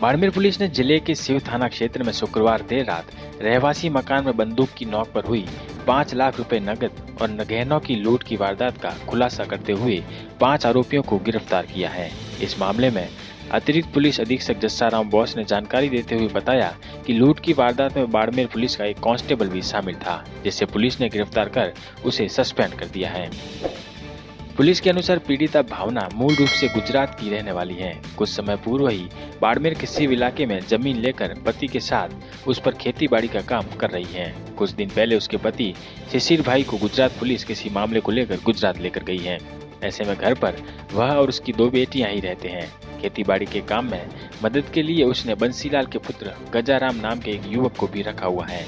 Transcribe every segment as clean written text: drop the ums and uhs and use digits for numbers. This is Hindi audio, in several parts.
बाड़मेर पुलिस ने जिले के शिव थाना क्षेत्र में शुक्रवार देर रात रहवासी मकान में बंदूक की नोक पर हुई 5 लाख रुपए नकद और गहनों की लूट की वारदात का खुलासा करते हुए 5 आरोपियों को गिरफ्तार किया है। इस मामले में अतिरिक्त पुलिस अधीक्षक जस्साराम बोस ने जानकारी देते हुए बताया कि लूट की वारदात में बाड़मेर पुलिस का एक कांस्टेबल भी शामिल था, जिसे पुलिस ने गिरफ्तार कर उसे सस्पेंड कर दिया है। पुलिस के अनुसार पीड़िता भावना मूल रूप से गुजरात की रहने वाली है। कुछ समय पूर्व ही बाड़मेर के शिव इलाके में जमीन लेकर पति के साथ उस पर खेती बाड़ी का काम कर रही है। कुछ दिन पहले उसके पति शिशिर भाई को गुजरात पुलिस किसी मामले को लेकर गुजरात लेकर गई है। ऐसे में घर पर वह और उसकी 2 बेटियां ही रहते हैं। खेती बाड़ी के काम में मदद के लिए उसने बंसीलाल के पुत्र गजाराम नाम के एक युवक को भी रखा हुआ है।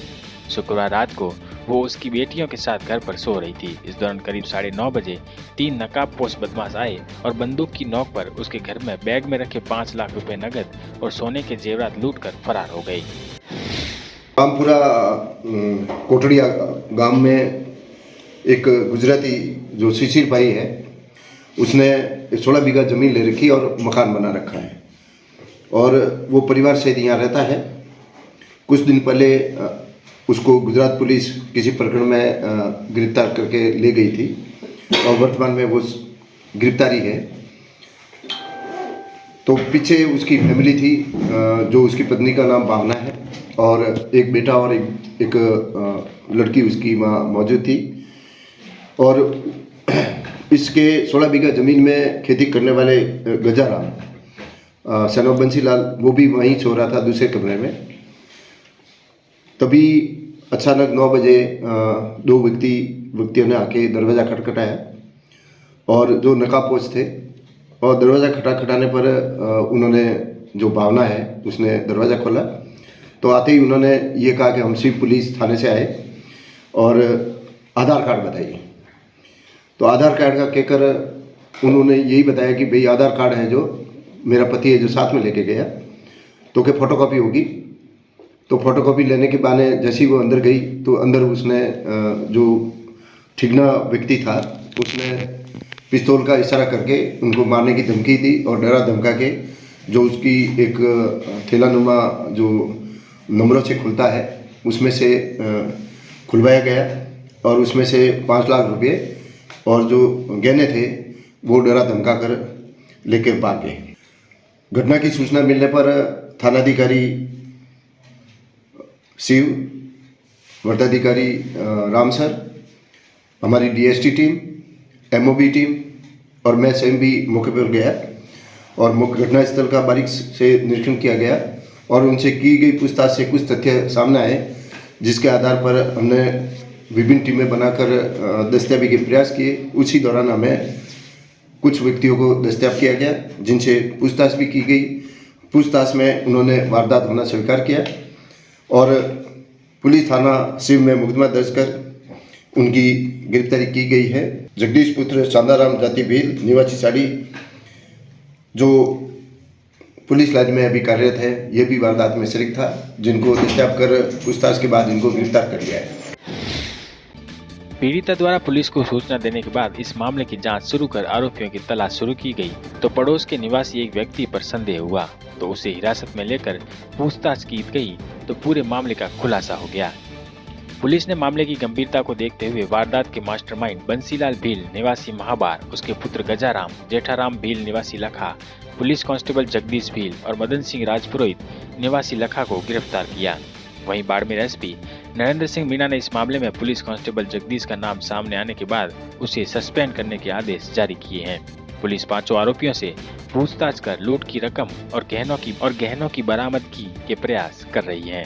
शुक्रवार रात को वो उसकी बेटियों के साथ घर पर सो रही थी। इस दौरान करीब 9:30 बजे 3 नकाबपोश बदमाश आए और बंदूक की नोक पर उसके घर में बैग में रखे 5 लाख रुपए नगद और सोने के जेवरात लूटकर फरार हो गई। रामपुरा कोटड़िया गांव में एक गुजराती जो शिशिर भाई है, उसने 16 बीघा जमीन ले रखी और मकान बना रखा है और वो परिवार सहित यहाँ रहता है। कुछ दिन पहले उसको गुजरात पुलिस किसी प्रकरण में गिरफ्तार करके ले गई थी और वर्तमान में वो गिरफ्तारी है। तो पीछे उसकी फैमिली थी, जो उसकी पत्नी का नाम भावना है और एक बेटा और एक लड़की उसकी माँ मौजूद थी। और इसके 16 बीघा ज़मीन में खेती करने वाले गजाराम सन ऑफ बंसीलाल वो भी वहीं सो रहा था दूसरे कमरे में। तभी अचानक 9 बजे 2 व्यक्तियों ने आके दरवाज़ा खटखटाया और जो नकाबपोश थे, और दरवाज़ा खटखटाने पर उन्होंने, जो भावना है उसने दरवाज़ा खोला तो आते ही उन्होंने ये कहा कि हम शिव पुलिस थाने से आए और आधार कार्ड बताइए। तो आधार कार्ड का कहकर उन्होंने यही बताया कि भाई आधार कार्ड है जो मेरा पति है जो साथ में लेके गया, तो क्या फ़ोटोकॉपी होगी। तो फोटोकॉपी लेने के बहाने जैसी वो अंदर गई तो अंदर उसने, जो ठिगना व्यक्ति था, उसने पिस्तौल का इशारा करके उनको मारने की धमकी दी और डरा धमका के जो उसकी एक थैलानुमा जो नंबरों से खुलता है उसमें से खुलवाया गया और उसमें से 5 लाख रुपये और जो गहने थे वो डरा धमका कर लेकर भाग गए। घटना की सूचना मिलने पर थानाधिकारी शिव, वर्धाधिकारी राम सर, हमारी डीएसटी टीम, एमओबी टीम और मैं स्वयं भी मौके पर गया और घटना स्थल का बारीक से निरीक्षण किया गया और उनसे की गई पूछताछ से कुछ तथ्य सामने आए, जिसके आधार पर हमने विभिन्न टीमें बनाकर दस्तयाबी के प्रयास किए। उसी दौरान हमें कुछ व्यक्तियों को दस्तयाब किया गया, जिनसे पूछताछ भी की गई। पूछताछ में उन्होंने वारदात होना स्वीकार किया और पुलिस थाना शिव में मुकदमा दर्ज कर उनकी गिरफ्तारी की गई है। जगदीश पुत्र शांताराम जाति भील निवासी साड़ी, जो पुलिस लाइन में अभी कार्यरत है, ये भी वारदात में शरीक था, जिनको दस्तयाब कर पूछताछ के बाद इनको गिरफ्तार कर लिया है। पीड़िता द्वारा पुलिस को सूचना देने के बाद इस मामले की जांच शुरू कर आरोपियों की तलाश शुरू की गई तो पड़ोस के निवासी एक व्यक्ति पर संदेह हुआ तो उसे हिरासत में लेकर पूछताछ की गई तो पूरे मामले का खुलासा हो गया। पुलिस ने मामले की गंभीरता को देखते हुए वारदात के मास्टरमाइंड बंसीलाल भील निवासी महाबार, उसके पुत्र गजाराम, जेठाराम भील निवासी लखा, पुलिस कांस्टेबल जगदीश भील और मदन सिंह राजपुरोहित निवासी लखा को गिरफ्तार किया। वहीं बाड़मेर एसपी नरेंद्र सिंह मीणा ने इस मामले में पुलिस कांस्टेबल जगदीश का नाम सामने आने के बाद उसे सस्पेंड करने के आदेश जारी किए हैं। पुलिस 5 आरोपियों से पूछताछ कर लूट की रकम और गहनों की बरामदगी के प्रयास कर रही है।